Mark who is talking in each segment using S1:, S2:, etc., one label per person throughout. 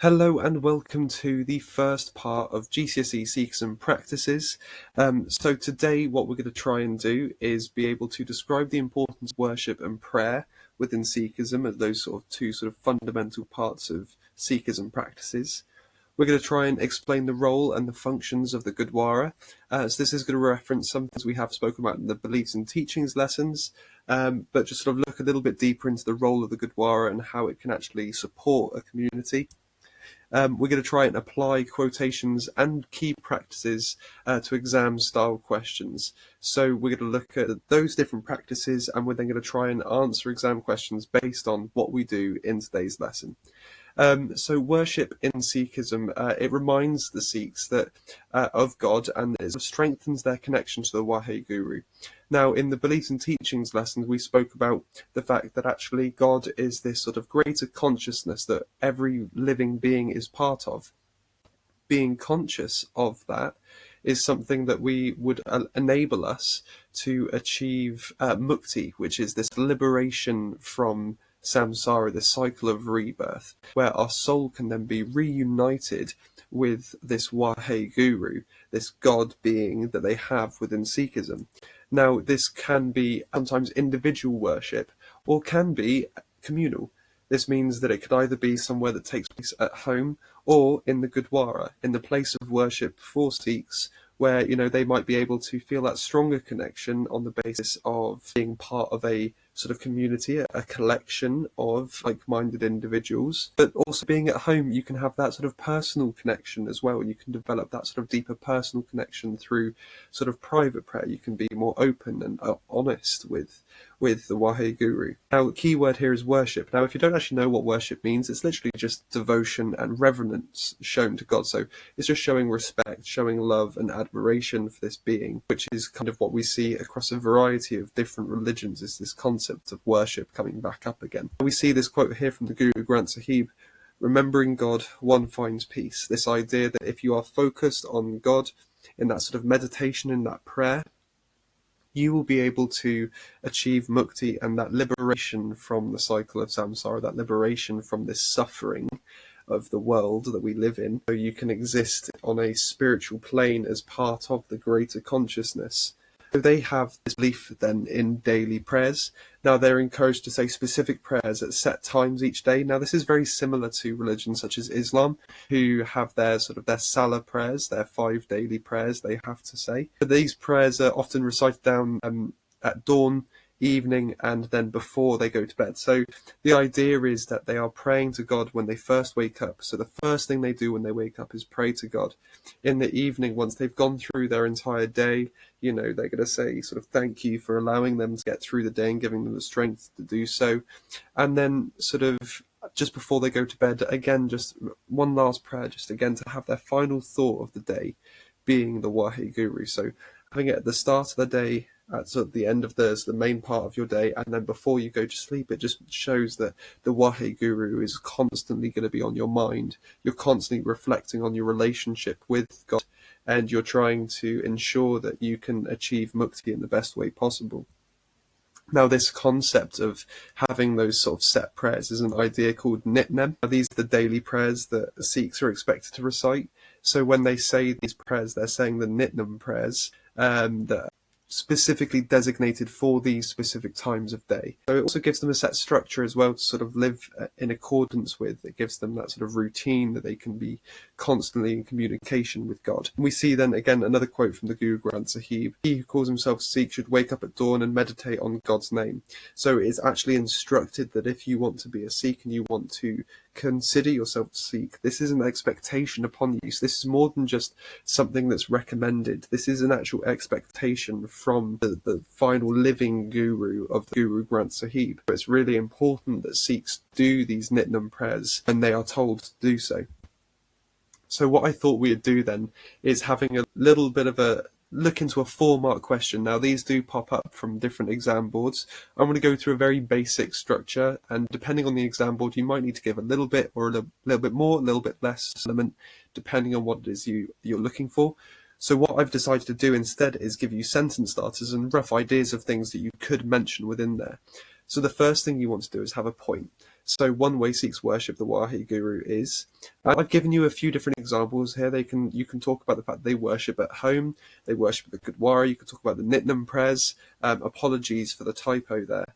S1: Hello and welcome to the first part of GCSE Sikhism practices. So today what we're going to try and do is be able to describe the importance of worship and prayer within Sikhism as those two fundamental parts of Sikhism practices. We're going to try and explain the role and the functions of the Gurdwara. So this is going to reference some things we have spoken about in the beliefs and teachings lessons, but just look a little bit deeper into the role of the Gurdwara and how it can actually support a community. We're going to try and apply quotations and key practices to exam-style questions. So we're going to look at those different practices, and we're then going to try and answer exam questions based on what we do in today's lesson. So worship in Sikhism, it reminds the Sikhs that of God, and it strengthens their connection to the Waheguru. Now, in the beliefs and teachings lessons, we spoke about the fact that actually God is this greater consciousness that every living being is part of. Being conscious of that is something that we would enable us to achieve mukti, which is this liberation from samsara, this cycle of rebirth, where our soul can then be reunited with this Waheguru, this God being that they have within Sikhism. Now, this can be sometimes individual worship or can be communal. This means that it could either be somewhere that takes place at home or in the Gurdwara, in the place of worship for Sikhs, where they might be able to feel that stronger connection on the basis of being part of a community, a collection of like-minded individuals. But also being at home, you can have that personal connection as well. You can develop that deeper personal connection through private prayer. You can be more open and honest with the Waheguru. Now, the key word here is worship. Now, if you don't actually know what worship means, it's literally just devotion and reverence shown to God. So it's just showing respect, showing love and admiration for this being, which is kind of what we see across a variety of different religions, is this concept of worship coming back up again. We see this quote here from the Guru Granth Sahib: remembering God, one finds peace. This idea that if you are focused on God in that meditation, in that prayer, you will be able to achieve mukti and that liberation from the cycle of samsara, that liberation from this suffering of the world that we live in, so you can exist on a spiritual plane as part of the greater consciousness. So they have this belief then in daily prayers. Now, they're encouraged to say specific prayers at set times each day. Now, this is very similar to religions such as Islam, who have their their Salah prayers, their 5 daily prayers they have to say. But these prayers are often recited down at dawn, evening, and then before they go to bed. So the idea is that they are praying to God when they first wake up. So the first thing they do when they wake up is pray to God. In the evening, once they've gone through their entire day, they're going to say thank you for allowing them to get through the day and giving them the strength to do so. And then just before they go to bed, again, just one last prayer, just again to have their final thought of the day being the Waheguru. So having it at the start of the day, at the end of the main part of your day, and then before you go to sleep, it just shows that the Waheguru is constantly going to be on your mind. You're constantly reflecting on your relationship with God, and you're trying to ensure that you can achieve mukti in the best way possible. Now, this concept of having those set prayers is an idea called nitnem. These are the daily prayers that the Sikhs are expected to recite. So when they say these prayers, they're saying the nitnem prayers that specifically designated for these specific times of day. So it also gives them a set structure as well to live in accordance with. It gives them that routine that they can be constantly in communication with God. And we see then again another quote from the Guru Granth Sahib: he who calls himself Sikh should wake up at dawn and meditate on God's name. So it's actually instructed that if you want to be a Sikh and you want to consider yourself a Sikh, this is an expectation upon you. So this is more than just something that's recommended. This is an actual expectation from the final living guru of the Guru Granth Sahib. It's really important that Sikhs do these nitnem prayers when they are told to do so. So what I thought we'd do then is having a little bit of a look into a 4-mark question. Now, these do pop up from different exam boards. I'm going to go through a very basic structure, and depending on the exam board, you might need to give a little bit or a little bit more, a little bit less element, depending on what it is you're looking for. So what I've decided to do instead is give you sentence starters and rough ideas of things that you could mention within there. So the first thing you want to do is have a point. So one way Sikhs worship the Waheguru is, I've given you a few different examples here. You can talk about the fact they worship at home, they worship at the Gurdwara, you can talk about the Nitnam prayers. Apologies for the typo there.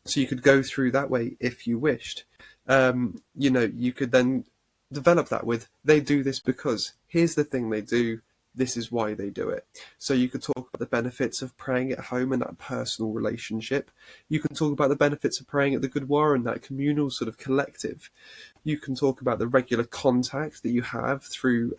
S1: So you could go through that way if you wished. You could then develop that with, they do this because, here's the thing they do, this is why they do it. So you could talk about the benefits of praying at home and that personal relationship. You can talk about the benefits of praying at the Gurdwara and that communal sort of collective. You can talk about the regular contact that you have through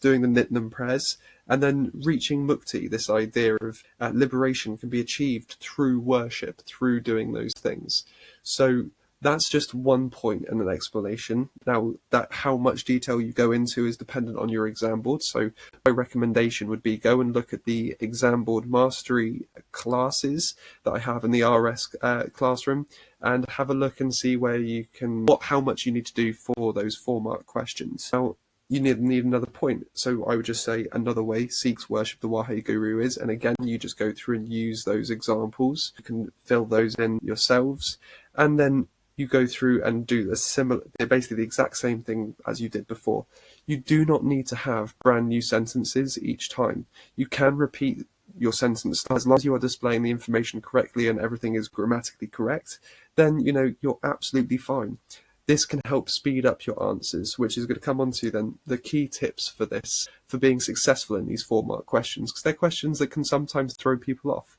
S1: doing the Nitnam prayers, and then reaching mukti, this idea of liberation can be achieved through worship, through doing those things. So that's just one point and an explanation. Now, that how much detail you go into is dependent on your exam board. So my recommendation would be go and look at the exam board mastery classes that I have in the RS classroom, and have a look and see where you can, how much you need to do for those 4-mark questions. Now, you need another point. So I would just say another way Sikhs worship the Waheguru is, and again, you just go through and use those examples. You can fill those in yourselves, and then you go through and do basically the exact same thing as you did before. You do not need to have brand new sentences each time. You can repeat your sentence as long as you are displaying the information correctly and everything is grammatically correct. Then you're absolutely fine. This can help speed up your answers, which is going to come on to then the key tips for this, for being successful in these 4-mark questions, because they're questions that can sometimes throw people off.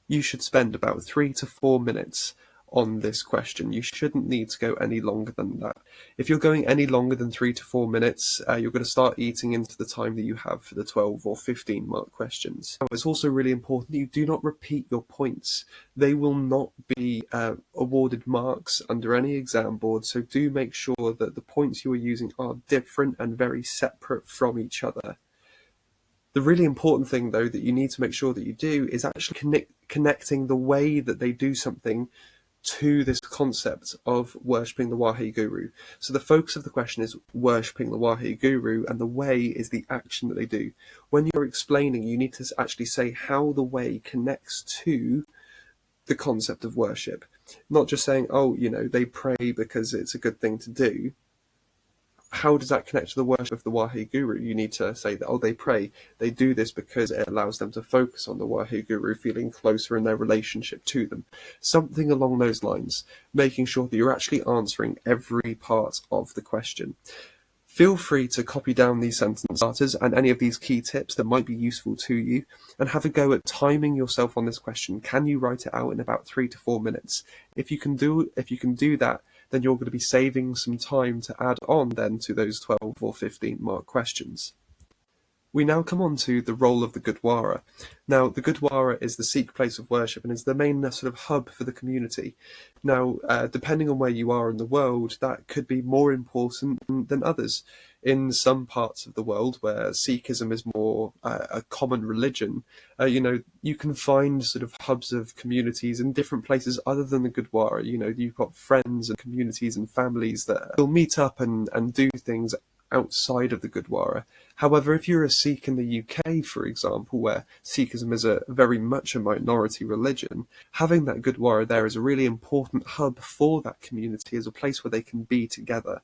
S1: You should spend about 3 to 4 minutes on this question. You shouldn't need to go any longer than that. If you're going any longer than 3 to 4 minutes, you're going to start eating into the time that you have for the 12 or 15-mark questions. Now, it's also really important that you do not repeat your points. They will not be awarded marks under any exam board, so do make sure that the points you are using are different and very separate from each other. The really important thing, though, that you need to make sure that you do is actually connecting the way that they do something to this concept of worshipping the Waheguru. So the focus of the question is worshipping the Waheguru, and the way is the action that they do. When you're explaining, you need to actually say how the way connects to the concept of worship. Not just saying, they pray because it's a good thing to do. How does that connect to the worship of the Waheguru? You need to say that, they pray. They do this because it allows them to focus on the Waheguru, feeling closer in their relationship to them. Something along those lines, making sure that you're actually answering every part of the question. Feel free to copy down these sentence starters and any of these key tips that might be useful to you, and have a go at timing yourself on this question. Can you write it out in about 3 to 4 minutes? If you can do that, then you're going to be saving some time to add on then to those 12 or 15-mark questions. We now come on to the role of the Gurdwara. Now, the Gurdwara is the Sikh place of worship and is the main sort of hub for the community. Now, depending on where you are in the world, that could be more important than others. In some parts of the world where Sikhism is more a common religion, you can find sort of hubs of communities in different places other than the Gurdwara. You've got friends and communities and families that will meet up and do things outside of the Gurdwara. However, if you're a Sikh in the UK, for example, where Sikhism is very much a minority religion, having that Gurdwara there is a really important hub for that community, as a place where they can be together.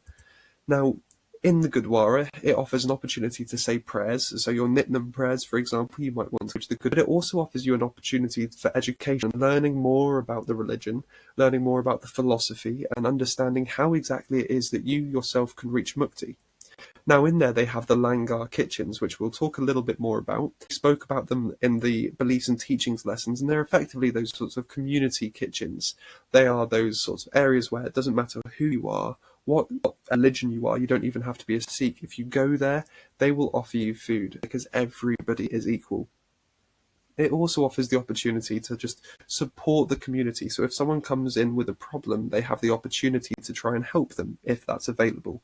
S1: Now, in the Gurdwara, it offers an opportunity to say prayers. So your Nitnam prayers, for example, you might want to go to the Gurdwara. But it also offers you an opportunity for education, learning more about the religion, learning more about the philosophy, and understanding how exactly it is that you yourself can reach mukti. Now, in there, they have the Langar kitchens, which we'll talk a little bit more about. We spoke about them in the beliefs and teachings lessons, and they're effectively those sorts of community kitchens. They are those sorts of areas where it doesn't matter who you are, what religion you are, you don't even have to be a Sikh. If you go there, they will offer you food because everybody is equal. It also offers the opportunity to just support the community. So if someone comes in with a problem, they have the opportunity to try and help them if that's available.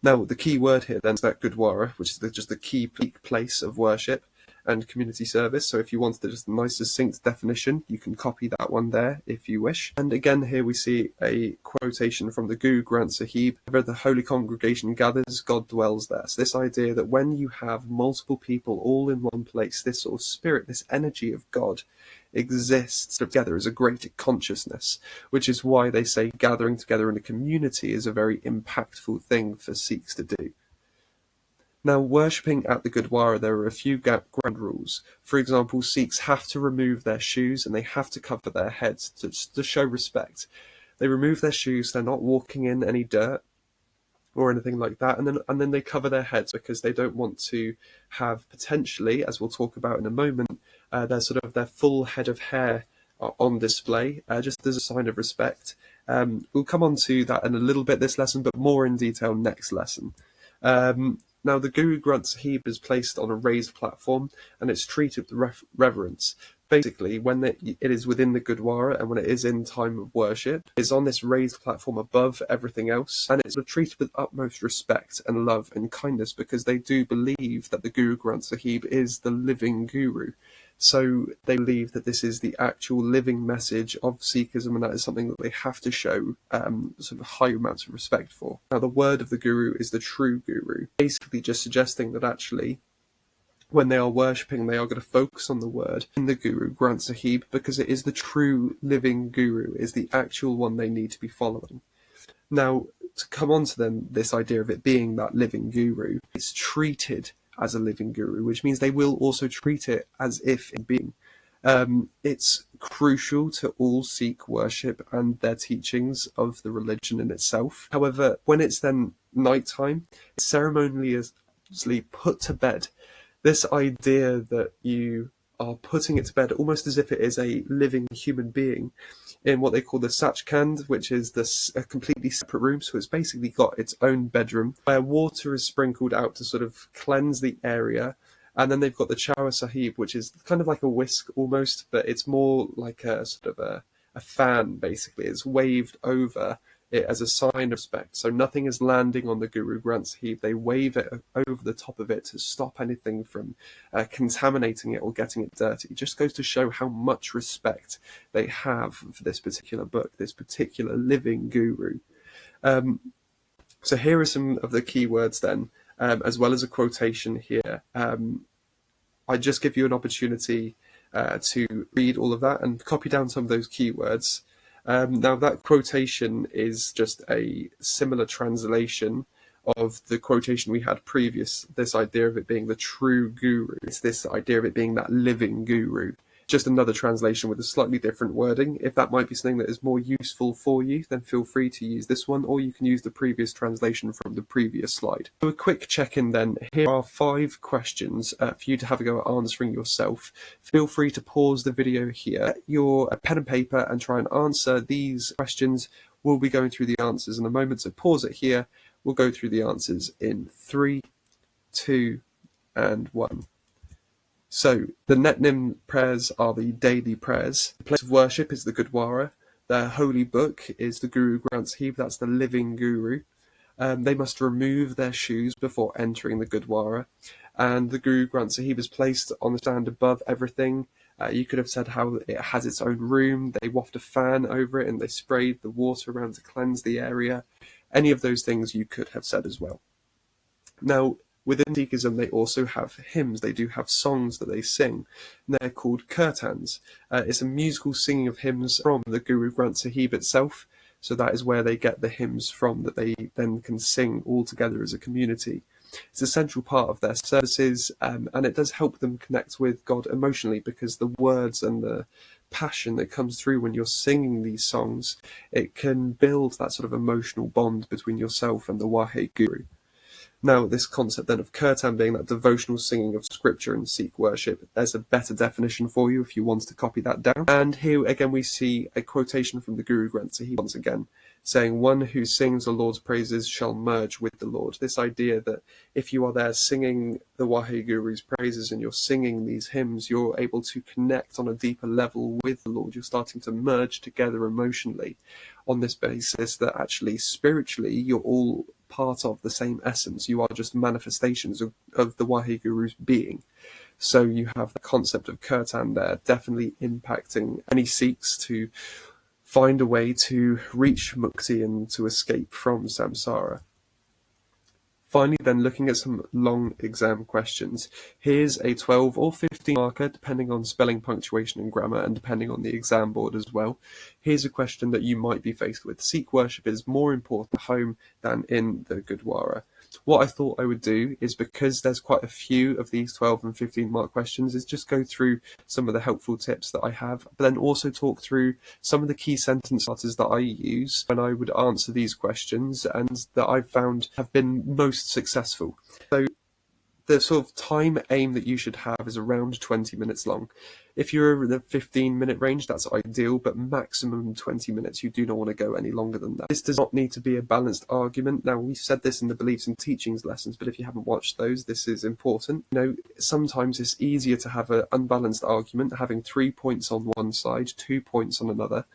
S1: Now, the key word here then is that Gurdwara, which is just the key place of worship and community service. So if you wanted just a nice succinct definition, you can copy that one there if you wish. And again, here we see a quotation from the Guru Granth Sahib: where the holy congregation gathers, God dwells there. So this idea that when you have multiple people all in one place, this sort of spirit, this energy of God exists together as a greater consciousness, which is why they say gathering together in a community is a very impactful thing for Sikhs to do. Now, worshipping at the Gurdwara, there are a few ground rules. For example, Sikhs have to remove their shoes and they have to cover their heads to show respect. They remove their shoes, they're not walking in any dirt or anything like that, and then they cover their heads because they don't want to have potentially, as we'll talk about in a moment, their full head of hair on display, just as a sign of respect. We'll come on to that in a little bit this lesson, but more in detail next lesson. Now, the Guru Granth Sahib is placed on a raised platform and it's treated with reverence. Basically, when it is within the Gurdwara and when it is in time of worship, it's on this raised platform above everything else, and it's treated with utmost respect and love and kindness because they do believe that the Guru Granth Sahib is the living Guru. So they believe that this is the actual living message of Sikhism, and that is something that they have to show sort of high amounts of respect for. Now, the word of the Guru is the true Guru, basically just suggesting that actually when they are worshipping, they are going to focus on the word in the Guru Granth Sahib because it is the true living Guru, is the actual one they need to be following. Now, to come on to then this idea of it being that living Guru, it's treated as a living Guru, which means they will also treat it as if it being. It's crucial to all Sikh worship and their teachings of the religion in itself. However, when it's then nighttime, it's ceremoniously put to bed. This idea that you are putting it to bed almost as if it is a living human being in what they call the Sachkhand, which is a completely separate room. So it's basically got its own bedroom where water is sprinkled out to sort of cleanse the area. And then they've got the Chawar Sahib, which is kind of like a whisk almost, but it's more like a sort of a fan, basically. It's waved over it as a sign of respect. So nothing is landing on the Guru Granth Sahib. They wave it over the top of it to stop anything from contaminating it or getting it dirty. It just goes to show how much respect they have for this particular book, this particular living Guru. So here are some of the key words then, as well as a quotation here. I just give you an opportunity to read all of that and copy down some of those keywords. Now, that quotation is just a similar translation of the quotation we had previous, this idea of it being the true Guru. It's this idea of it being that living Guru. Just another translation with a slightly different wording. If that might be something that is more useful for you, then feel free to use this one, or you can use the previous translation from the previous slide. So a quick check-in then. Here are 5 questions for you to have a go at answering yourself. Feel free to pause the video here, get your pen and paper, and try and answer these questions. We'll be going through the answers in a moment, so pause it here. We'll go through the answers in 3, 2, and 1. So, the Netnim prayers are the daily prayers. The place of worship is the Gurdwara. Their holy book is the Guru Granth Sahib, that's the living Guru. They must remove their shoes before entering the Gurdwara. And the Guru Granth Sahib is placed on the stand above everything. You could have said how it has its own room. They waft a fan over it and they sprayed the water around to cleanse the area. Any of those things you could have said as well. Now, within Sikhism, they also have hymns. They do have songs that they sing, and they're called kirtans. It's a musical singing of hymns from the Guru Granth Sahib itself, so that is where they get the hymns from that they then can sing all together as a community. It's a central part of their services, and it does help them connect with God emotionally because the words and the passion that comes through when you're singing these songs, it can build that sort of emotional bond between yourself and the Waheguru. Now, this concept then of kirtan being that devotional singing of scripture and Sikh worship, there's a better definition for you if you want to copy that down. And here again we see a quotation from the Guru Granth Sahib once again, saying, "One who sings the Lord's praises shall merge with the Lord." This idea that if you are there singing the Waheguru's praises and you're singing these hymns, you're able to connect on a deeper level with the Lord. You're starting to merge together emotionally on this basis that actually spiritually you're all part of the same essence. You are just manifestations of the Waheguru's being. So you have the concept of kirtan there, definitely impacting any Sikhs to find a way to reach mukti and to escape from samsara. Finally, then, looking at some long exam questions. Here's a 12 or 15 marker, depending on spelling, punctuation, and grammar, and depending on the exam board as well. Here's a question that you might be faced with. Sikh worship is more important at home than in the Gurdwara. What I thought I would do is, because there's quite a few of these 12 and 15 mark questions, is just go through some of the helpful tips that I have, but then also talk through some of the key sentence starters that I use when I would answer these questions and that I've found have been most successful. So the sort of time aim that you should have is around 20 minutes long. If you're in the 15-minute range, that's ideal, but maximum 20 minutes. You do not want to go any longer than that. This does not need to be a balanced argument. Now, we said this in the Beliefs and Teachings lessons, but if you haven't watched those, this is important. Sometimes it's easier to have an unbalanced argument, having 3 points on one side, 2 points on another.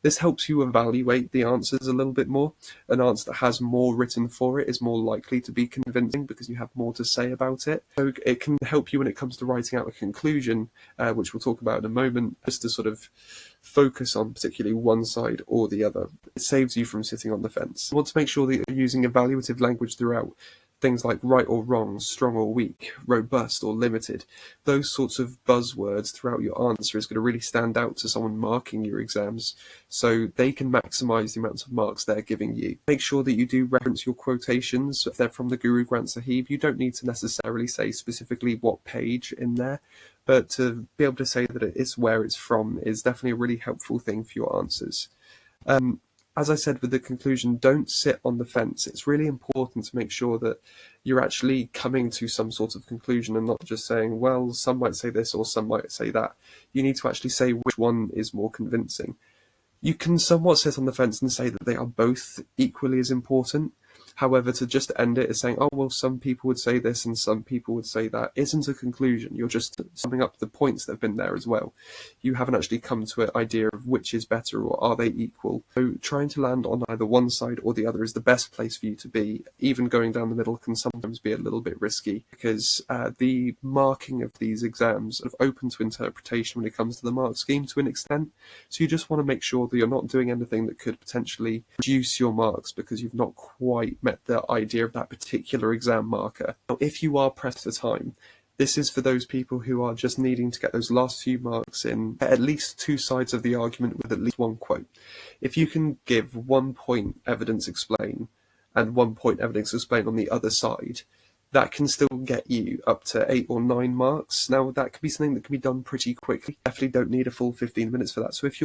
S1: This helps you evaluate the answers a little bit more. An answer that has more written for it is more likely to be convincing because you have more to say about it. So it can help you when it comes to writing out a conclusion, which we'll talk about in a moment, just to sort of focus on particularly one side or the other. It saves you from sitting on the fence. You want to make sure that you're using evaluative language throughout. Things like right or wrong, strong or weak, robust or limited. Those sorts of buzzwords throughout your answer is going to really stand out to someone marking your exams, so they can maximise the amounts of marks they're giving you. Make sure that you do reference your quotations. If they're from the Guru Granth Sahib, you don't need to necessarily say specifically what page in there, but to be able to say that it is where it's from is definitely a really helpful thing for your answers. As I said with the conclusion, don't sit on the fence. It's really important to make sure that you're actually coming to some sort of conclusion and not just saying, well, some might say this or some might say that. You need to actually say which one is more convincing. You can somewhat sit on the fence and say that they are both equally as important. However, to just end it as saying, oh, well, some people would say this and some people would say that, isn't a conclusion. You're just summing up the points that have been there as well. You haven't actually come to an idea of which is better or are they equal. So trying to land on either one side or the other is the best place for you to be. Even going down the middle can sometimes be a little bit risky because the marking of these exams are open to interpretation when it comes to the mark scheme to an extent. So you just want to make sure that you're not doing anything that could potentially reduce your marks because you've not quite met the idea of that particular exam marker. Now, if you are pressed for time, this is for those people who are just needing to get those last few marks in at least two sides of the argument with at least one quote. If you can give 1 point evidence explain and 1 point evidence explain on the other side, that can still get you up to 8 or 9 marks. Now, that could be something that can be done pretty quickly. Definitely don't need a full 15 minutes for that. So if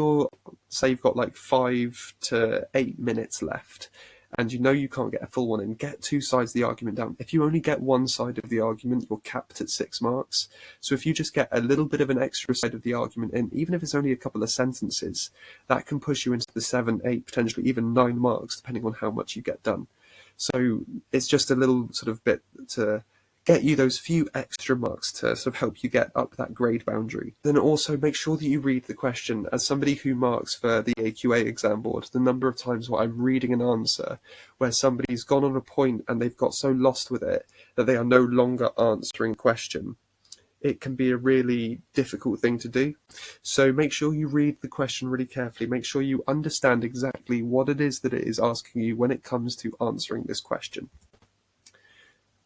S1: say you've got like 5 to 8 minutes left, and you know you can't get a full one in, get 2 sides of the argument down. If you only get one side of the argument, you're capped at 6 marks. So if you just get a little bit of an extra side of the argument in, even if it's only a couple of sentences, that can push you into the 7, 8, potentially even 9 marks, depending on how much you get done. So it's just a little sort of bit to get you those few extra marks to sort of help you get up that grade boundary. Then also make sure that you read the question. As somebody who marks for the AQA exam board, the number of times where I'm reading an answer where somebody's gone on a point and they've got so lost with it that they are no longer answering the question, it can be a really difficult thing to do. So make sure you read the question really carefully. Make sure you understand exactly what it is that it is asking you when it comes to answering this question.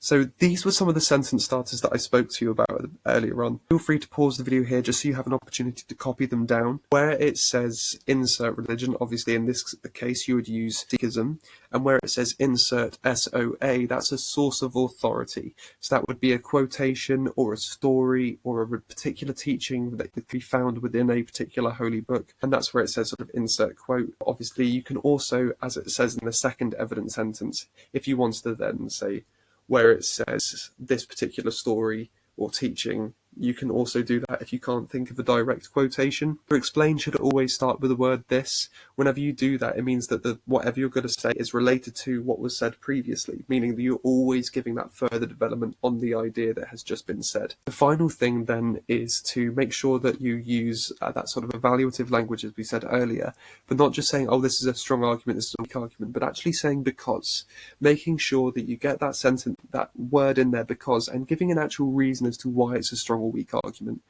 S1: So these were some of the sentence starters that I spoke to you about earlier on. Feel free to pause the video here just so you have an opportunity to copy them down. Where it says insert religion, obviously in this case you would use Sikhism, and where it says insert SOA, that's a source of authority. So that would be a quotation or a story or a particular teaching that could be found within a particular holy book, and that's where it says sort of insert quote. Obviously you can also, as it says in the second evidence sentence, if you wanted to then say where it says this particular story or teaching, you can also do that if you can't think of a direct quotation. Your explain should always start with the word this. Whenever you do that, it means that whatever you're going to say is related to what was said previously, meaning that you're always giving that further development on the idea that has just been said. The final thing then is to make sure that you use that sort of evaluative language, as we said earlier, but not just saying, oh, this is a strong argument, this is a weak argument, but actually saying because, making sure that you get that sentence, that word in there because, and giving an actual reason as to why it's a strong or weak argument.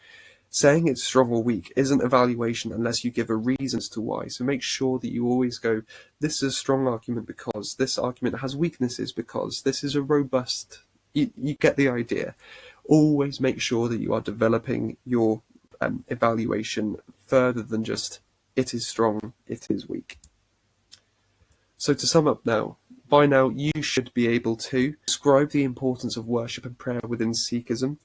S1: Saying it's strong or weak isn't evaluation unless you give a reason as to why. So make sure that you always go, this is a strong argument because, this argument has weaknesses because, this is a robust, you get the idea. Always make sure that you are developing your evaluation further than just, it is strong, it is weak. So to sum up now, by now you should be able to describe the importance of worship and prayer within Sikhism.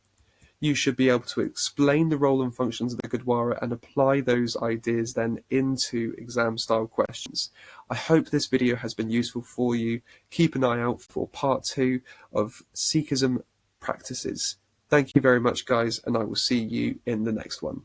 S1: You should be able to explain the role and functions of the Gurdwara and apply those ideas then into exam-style questions. I hope this video has been useful for you. Keep an eye out for part 2 of Sikhism practices. Thank you very much, guys, and I will see you in the next one.